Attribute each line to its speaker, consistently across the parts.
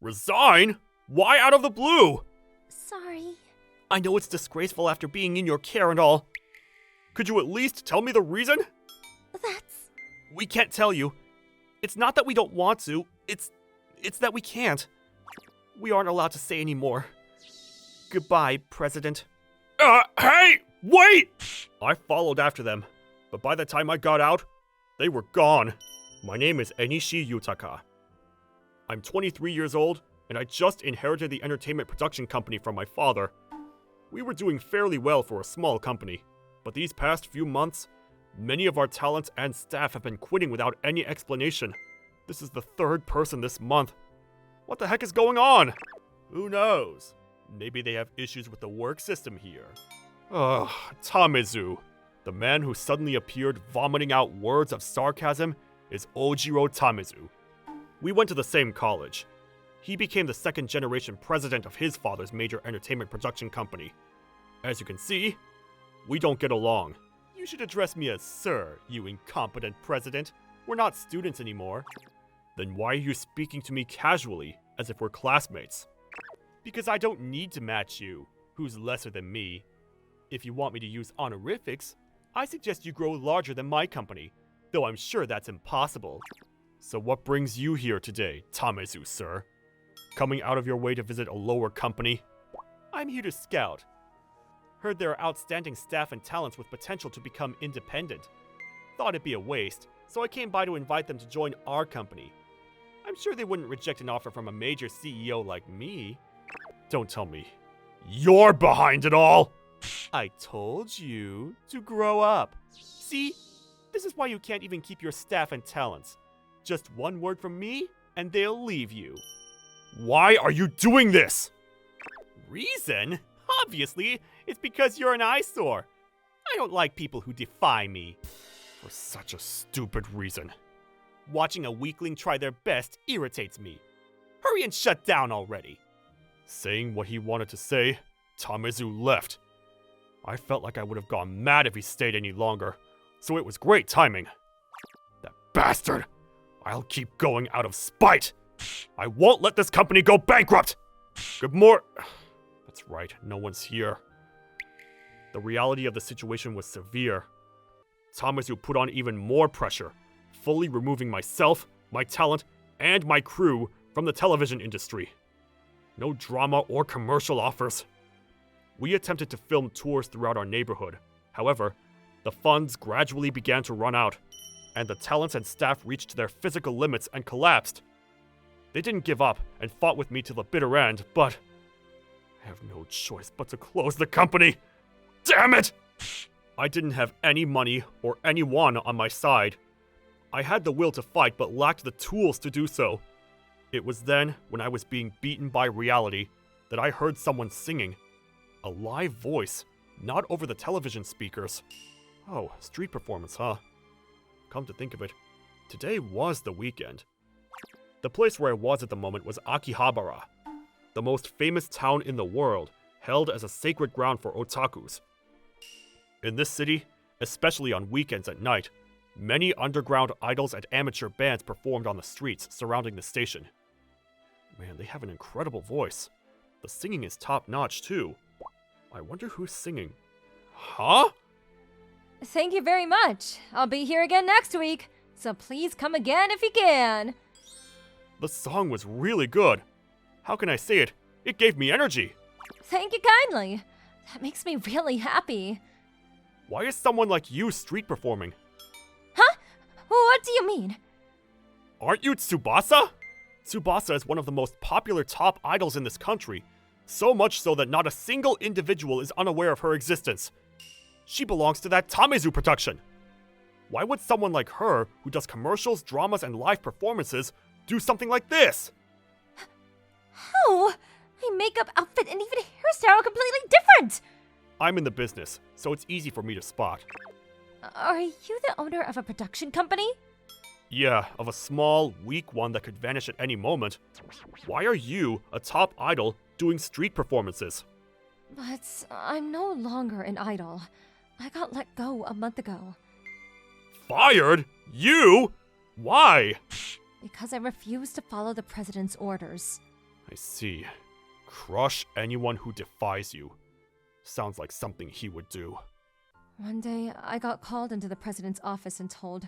Speaker 1: Resign? Why out of the blue?
Speaker 2: Sorry.
Speaker 1: I know it's disgraceful after being in your care and all. Could you at least tell me the reason?
Speaker 2: That's...
Speaker 1: We can't tell you. It's not that we don't want to, it's that we can't. We aren't allowed to say anymore. Goodbye, President. Hey! Wait! I followed after them, but by the time I got out, they were gone. My name is Enishi Yutaka. I'm 23 years old, and I just inherited the entertainment production company from my father. We were doing fairly well for a small company, but these past few months, many of our talents and staff have been quitting without any explanation. This is the third person this month. What the heck is going on? Who knows? Maybe they have issues with the work system here. Ugh, Tamezu. The man who suddenly appeared vomiting out words of sarcasm is Ojiro Tamezu. We went to the same college. He became the second-generation president of his father's major entertainment production company. As you can see, we don't get along. You should address me as sir, you incompetent president. We're not students anymore. Then why are you speaking to me casually, as if we're classmates? Because I don't need to match you, who's lesser than me. If you want me to use honorifics, I suggest you grow larger than my company, though I'm sure that's impossible. So what brings you here today, Tamezu, sir? Coming out of your way to visit a lower company? I'm here to scout. Heard there are outstanding staff and talents with potential to become independent. Thought it'd be a waste, so I came by to invite them to join our company. I'm sure they wouldn't reject an offer from a major CEO like me. Don't tell me you're behind it all! I told you to grow up. See? This is why you can't even keep your staff and talents. Just one word from me, and they'll leave you. Why are you doing this? Reason? Obviously, it's because you're an eyesore. I don't like people who defy me. For such a stupid reason. Watching a weakling try their best irritates me. Hurry and shut down already. Saying what he wanted to say, Tamezu left. I felt like I would have gone mad if he stayed any longer, so it was great timing. That bastard! I'll keep going out of spite! I won't let this company go bankrupt! That's right, no one's here. The reality of the situation was severe. Tamezu put on even more pressure, fully removing myself, my talent, and my crew from the television industry. No drama or commercial offers. We attempted to film tours throughout our neighborhood. However, the funds gradually began to run out, and the talents and staff reached their physical limits and collapsed. They didn't give up and fought with me till the bitter end, but I have no choice but to close the company. Damn it! I didn't have any money or anyone on my side. I had the will to fight but lacked the tools to do so. It was then, when I was being beaten by reality, that I heard someone singing. A live voice, not over the television speakers. Oh, street performance, huh? Come to think of it, today was the weekend. The place where I was at the moment was Akihabara, the most famous town in the world, held as a sacred ground for otakus. In this city, especially on weekends at night, many underground idols and amateur bands performed on the streets surrounding the station. Man, they have an incredible voice. The singing is top-notch, too. I wonder who's singing. Huh?
Speaker 2: Thank you very much. I'll be here again next week, so please come again if you can.
Speaker 1: The song was really good. How can I say it? It gave me energy.
Speaker 2: Thank you kindly. That makes me really happy.
Speaker 1: Why is someone like you street performing?
Speaker 2: Huh? What do you mean?
Speaker 1: Aren't you Tsubasa? Tsubasa is one of the most popular top idols in this country. So much so that not a single individual is unaware of her existence. She belongs to that Tamezu production. Why would someone like her, who does commercials, dramas, and live performances, do something like this?
Speaker 2: How? My makeup, outfit, and even hairstyle are completely different!
Speaker 1: I'm in the business, so it's easy for me to spot.
Speaker 2: Are you the owner of a production company?
Speaker 1: Yeah, of a small, weak one that could vanish at any moment. Why are you, a top idol, doing street performances?
Speaker 2: But I'm no longer an idol. I got let go a month ago.
Speaker 1: Fired? You? Why?
Speaker 2: Because I refused to follow the president's orders.
Speaker 1: I see. Crush anyone who defies you. Sounds like something he would do.
Speaker 2: One day, I got called into the president's office and told,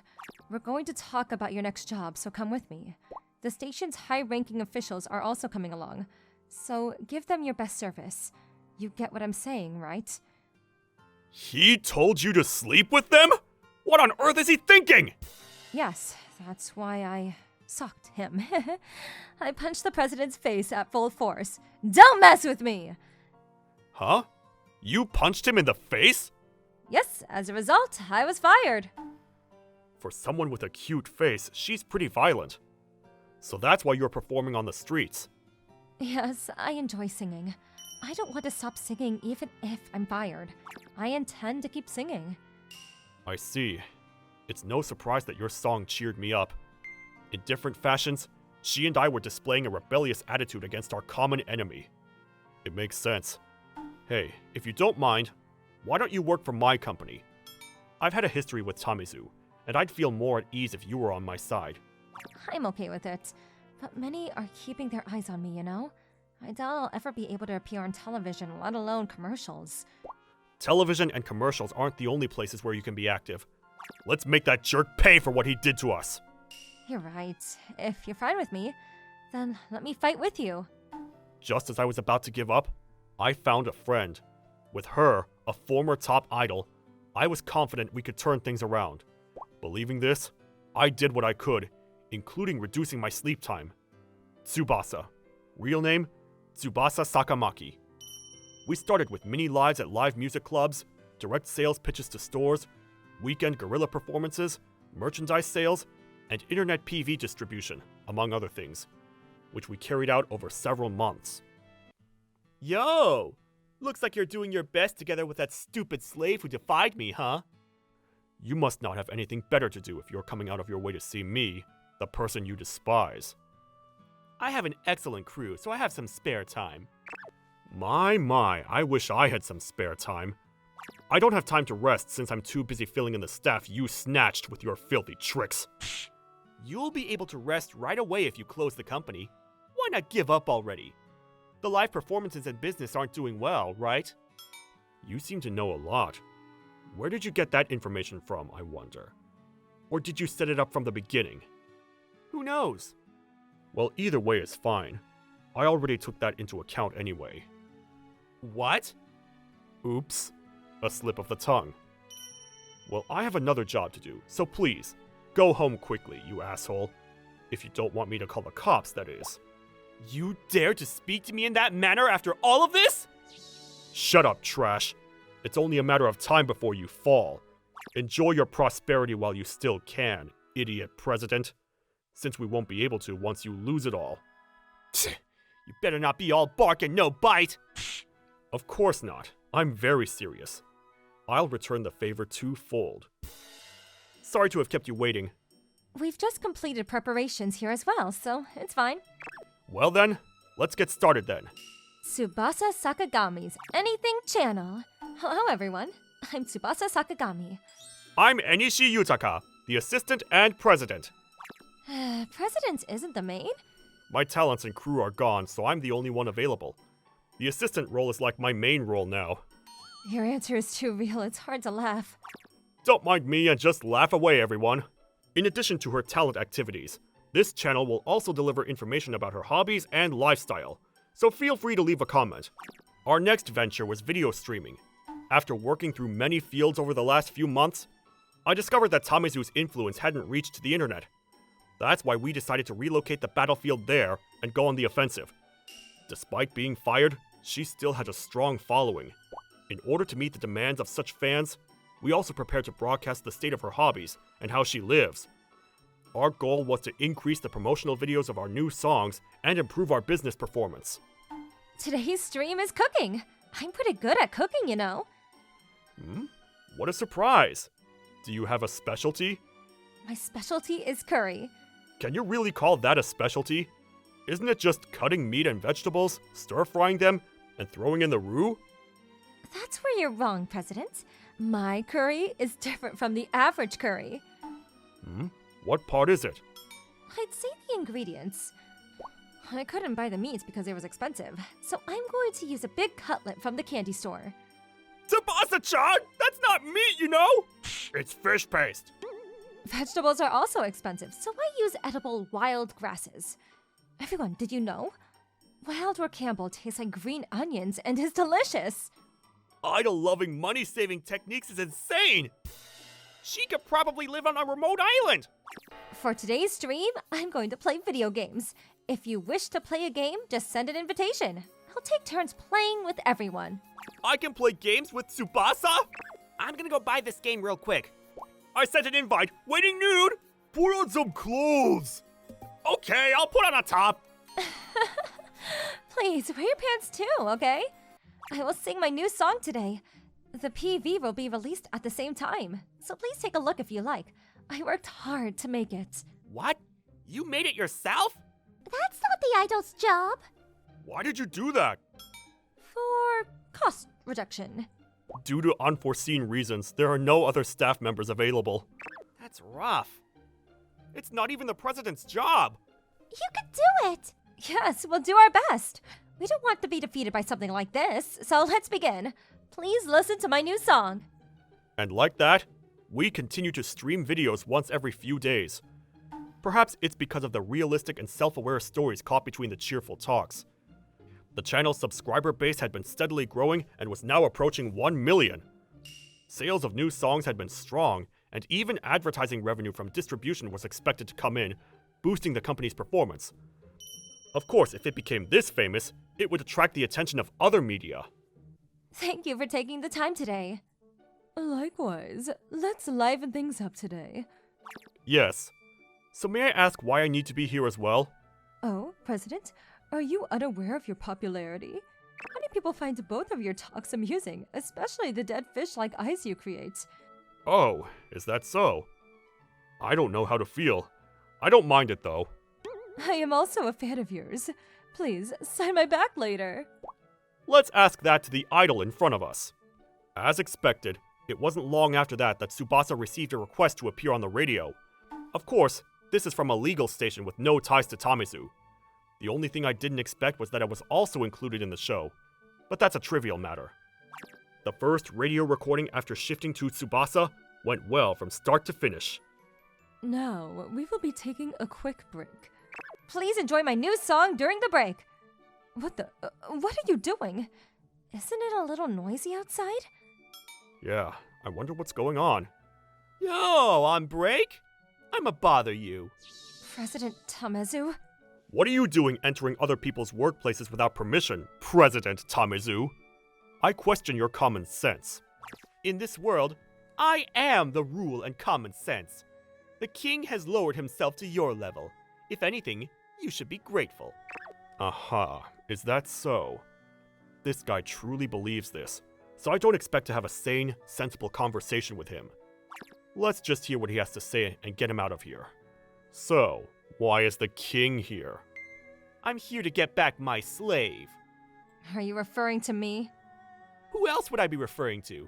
Speaker 2: "We're going to talk about your next job, so come with me. The station's high-ranking officials are also coming along, so give them your best service. You get what I'm saying, right?"
Speaker 1: He told you to sleep with them? What on earth is he thinking?
Speaker 2: Yes, that's why I socked him. I punched the president's face at full force. Don't mess with me!
Speaker 1: Huh? You punched him in the face?
Speaker 2: Yes, as a result, I was fired.
Speaker 1: For someone with a cute face, she's pretty violent. So that's why you're performing on the streets.
Speaker 2: Yes, I enjoy singing. I don't want to stop singing even if I'm fired. I intend to keep singing.
Speaker 1: I see. It's no surprise that your song cheered me up. In different fashions, she and I were displaying a rebellious attitude against our common enemy. It makes sense. Hey, if you don't mind, why don't you work for my company? I've had a history with Tamezu, and I'd feel more at ease if you were on my side.
Speaker 2: I'm okay with it, but many are keeping their eyes on me, you know? I doubt I'll ever be able to appear on television, let alone commercials.
Speaker 1: Television and commercials aren't the only places where you can be active. Let's make that jerk pay for what he did to us.
Speaker 2: You're right. If you're fine with me, then let me fight with you.
Speaker 1: Just as I was about to give up, I found a friend. With her, a former top idol, I was confident we could turn things around. Believing this, I did what I could, including reducing my sleep time. Tsubasa. Real name, Tsubasa Sakamaki. We started with mini lives at live music clubs, direct sales pitches to stores, weekend guerrilla performances, merchandise sales, and internet PV distribution, among other things, which we carried out over several months. Yo! Looks like you're doing your best together with that stupid slave who defied me, huh? You must not have anything better to do if you're coming out of your way to see me, the person you despise. I have an excellent crew, so I have some spare time. My, I wish I had some spare time. I don't have time to rest since I'm too busy filling in the staff you snatched with your filthy tricks. You'll be able to rest right away if you close the company. Why not give up already? The live performances and business aren't doing well, right? You seem to know a lot. Where did you get that information from, I wonder? Or did you set it up from the beginning? Who knows? Well, either way is fine. I already took that into account anyway. What? Oops. A slip of the tongue. Well, I have another job to do, so please, go home quickly, you asshole. If you don't want me to call the cops, that is. You dare to speak to me in that manner after all of this? Shut up, trash. It's only a matter of time before you fall. Enjoy your prosperity while you still can, idiot president. Since we won't be able to once you lose it all. You better not be all bark and no bite! Of course not. I'm very serious. I'll return the favor twofold. Sorry to have kept you waiting.
Speaker 2: We've just completed preparations here as well, so it's fine.
Speaker 1: Well then, let's get started then.
Speaker 2: Tsubasa Sakagami's Anything Channel. Hello everyone, I'm Tsubasa Sakagami.
Speaker 1: I'm Enishi Yutaka, the assistant and president.
Speaker 2: President isn't the main?
Speaker 1: My talents and crew are gone, so I'm the only one available. The assistant role is like my main role now.
Speaker 2: Your answer is too real, it's hard to laugh.
Speaker 1: Don't mind me and just laugh away, everyone. In addition to her talent activities, this channel will also deliver information about her hobbies and lifestyle, so feel free to leave a comment. Our next venture was video streaming. After working through many fields over the last few months, I discovered that Tamezu's influence hadn't reached the internet. That's why we decided to relocate the battlefield there and go on the offensive. Despite being fired, she still had a strong following. In order to meet the demands of such fans, we also prepared to broadcast the state of her hobbies and how she lives. Our goal was to increase the promotional videos of our new songs and improve our business performance.
Speaker 2: Today's stream is cooking. I'm pretty good at cooking, you know.
Speaker 1: What a surprise! Do you have a specialty?
Speaker 2: My specialty is curry.
Speaker 1: Can you really call that a specialty? Isn't it just cutting meat and vegetables, stir-frying them, and throwing in the roux?
Speaker 2: That's where you're wrong, President. My curry is different from the average curry.
Speaker 1: What part is it?
Speaker 2: I'd say the ingredients. I couldn't buy the meats because it was expensive, so I'm going to use a big cutlet from the candy store.
Speaker 1: Tsubasa-chan! That's not meat, you know! It's fish paste.
Speaker 2: Vegetables are also expensive, so I use edible wild grasses. Everyone, did you know? Wild Campbell tastes like green onions and is delicious.
Speaker 1: Idol-loving money-saving techniques is insane! She could probably live on a remote island!
Speaker 2: For today's stream, I'm going to play video games. If you wish to play a game, just send an invitation. I'll take turns playing with everyone.
Speaker 1: I can play games with Tsubasa? I'm gonna go buy this game real quick. I sent an invite. Waiting nude! Put on some clothes! Okay, I'll put on a top.
Speaker 2: Please, wear your pants too, okay? I will sing my new song today. The PV will be released at the same time, so please take a look if you like. I worked hard to make it.
Speaker 1: What? You made it yourself?
Speaker 2: That's not the idol's job.
Speaker 1: Why did you do that?
Speaker 2: For cost reduction.
Speaker 1: Due to unforeseen reasons, there are no other staff members available. That's rough. It's not even the president's job.
Speaker 2: You can do it! Yes, we'll do our best. We don't want to be defeated by something like this, so let's begin. Please listen to my new song.
Speaker 1: And like that, we continue to stream videos once every few days. Perhaps it's because of the realistic and self-aware stories caught between the cheerful talks. The channel's subscriber base had been steadily growing and was now approaching 1 million. Sales of new songs had been strong, and even advertising revenue from distribution was expected to come in, boosting the company's performance. Of course, if it became this famous, it would attract the attention of other media.
Speaker 2: Thank you for taking the time today. Likewise, let's liven things up today.
Speaker 1: Yes. So may I ask why I need to be here as well?
Speaker 2: Oh, President, are you unaware of your popularity? Many people find both of your talks amusing, especially the dead fish-like eyes you create.
Speaker 1: Oh, is that so? I don't know how to feel. I don't mind it though.
Speaker 2: I am also a fan of yours. Please, sign my back later.
Speaker 1: Let's ask that to the idol in front of us. As expected, it wasn't long after that Tsubasa received a request to appear on the radio. Of course, this is from a legal station with no ties to Tamezu. The only thing I didn't expect was that it was also included in the show, but that's a trivial matter. The first radio recording after shifting to Tsubasa went well from start to finish.
Speaker 2: Now, we will be taking a quick break. Please enjoy my new song during the break. What are you doing? Isn't it a little noisy outside?
Speaker 1: Yeah, I wonder what's going on.
Speaker 3: Yo, on break? I'ma bother you.
Speaker 2: President Tamezu?
Speaker 1: What are you doing entering other people's workplaces without permission, President Tamezu? I question your common sense.
Speaker 3: In this world, I am the rule and common sense. The king has lowered himself to your level. If anything, you should be grateful.
Speaker 1: Aha, is that so? This guy truly believes this, so I don't expect to have a sane, sensible conversation with him. Let's just hear what he has to say and get him out of here. So, why is the king here?
Speaker 3: I'm here to get back my slave.
Speaker 2: Are you referring to me?
Speaker 3: Who else would I be referring to?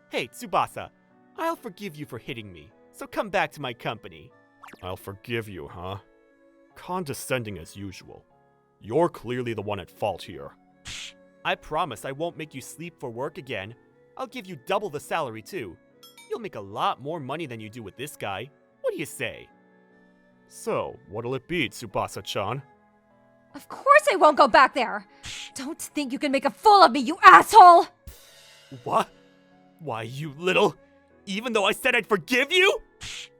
Speaker 3: Hey, Tsubasa, I'll forgive you for hitting me, so come back to my company.
Speaker 1: I'll forgive you, huh? Condescending as usual. You're clearly the one at fault here.
Speaker 3: I promise I won't make you sleep for work again. I'll give you double the salary too. You'll make a lot more money than you do with this guy. What do you say?
Speaker 1: So, what'll it be, Tsubasa-chan?
Speaker 2: Of course I won't go back there! Don't think you can make a fool of me, you asshole!
Speaker 3: What? Why, you little... Even though I said I'd forgive you?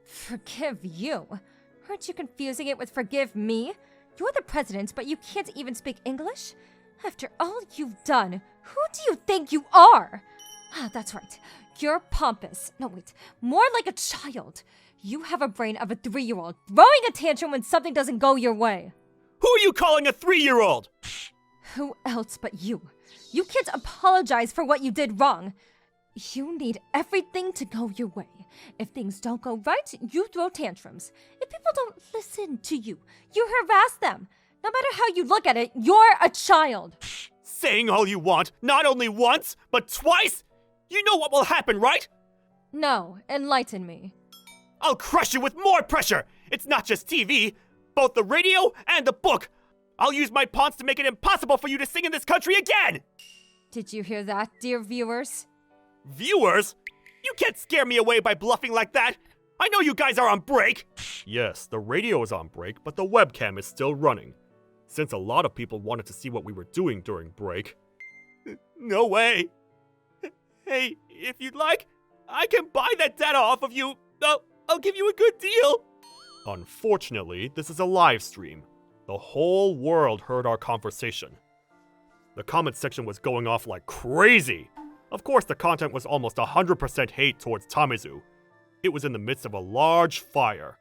Speaker 2: Forgive you? Aren't you confusing it with forgive me? You're the president, but you can't even speak English? After all you've done, who do you think you are? Ah, that's right. You're pompous. No, wait. More like a child. You have a brain of a 3-year-old, throwing a tantrum when something doesn't go your way.
Speaker 3: Who are you calling a 3-year-old?
Speaker 2: Who else but you? You can't apologize for what you did wrong. You need everything to go your way. If things don't go right, you throw tantrums. If people don't listen to you, you harass them. No matter how you look at it, you're a child.
Speaker 3: Saying all you want, not only once, but twice? You know what will happen, right?
Speaker 2: No, enlighten me.
Speaker 3: I'll crush you with more pressure! It's not just TV, both the radio and the book! I'll use my pawns to make it impossible for you to sing in this country again!
Speaker 2: Did you hear that, dear viewers?
Speaker 3: Viewers? You can't scare me away by bluffing like that! I know you guys are on break! Yes, the radio is on break, but the webcam is still running. Since a lot of people wanted to see what we were doing during break. No way! Hey, if you'd like, I can buy that data off of you! I'll give you a good deal! Unfortunately, this is a live stream. The whole world heard our conversation. The comment section was going off like crazy! Of course, the content was almost 100% hate towards Tamezu. It was in the midst of a large fire.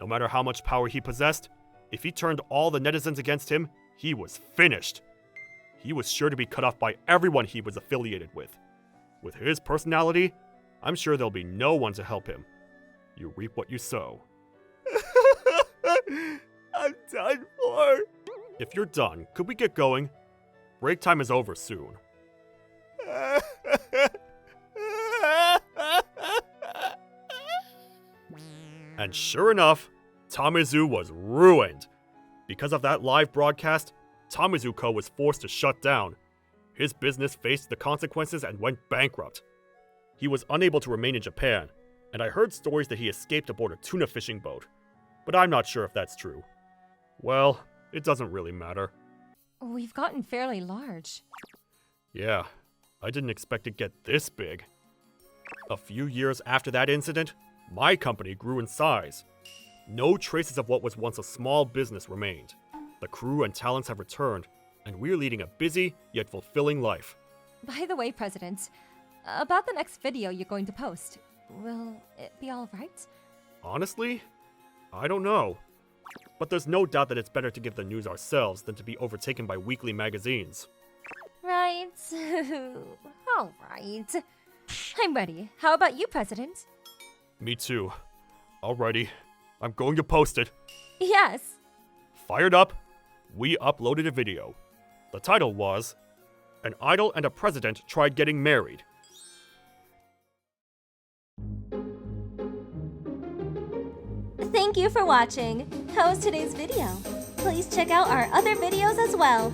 Speaker 3: No matter how much power he possessed, if he turned all the netizens against him, he was finished. He was sure to be cut off by everyone he was affiliated with. With his personality, I'm sure there'll be no one to help him. You reap what you sow. I'm done for. If you're done, could we get going? Break time is over soon. And sure enough, Tamezu was ruined. Because of that live broadcast, Tamezu Co. was forced to shut down. His business faced the consequences and went bankrupt. He was unable to remain in Japan, and I heard stories that he escaped aboard a tuna fishing boat. But I'm not sure if that's true. Well, it doesn't really matter.
Speaker 2: We've gotten fairly large.
Speaker 3: Yeah, I didn't expect to get this big. A few years after that incident, my company grew in size. No traces of what was once a small business remained. The crew and talents have returned, and we're leading a busy yet fulfilling life.
Speaker 2: By the way, President, about the next video you're going to post, will it be alright?
Speaker 3: Honestly, I don't know. But there's no doubt that it's better to give the news ourselves than to be overtaken by weekly magazines.
Speaker 2: Right. Alright. I'm ready. How about you, President?
Speaker 3: Me too. Alrighty, I'm going to post it.
Speaker 2: Yes.
Speaker 3: Fired up, we uploaded a video. The title was, An Idol and a President Tried Getting Married.
Speaker 4: Thank you for watching. How was today's video? Please check out our other videos as well.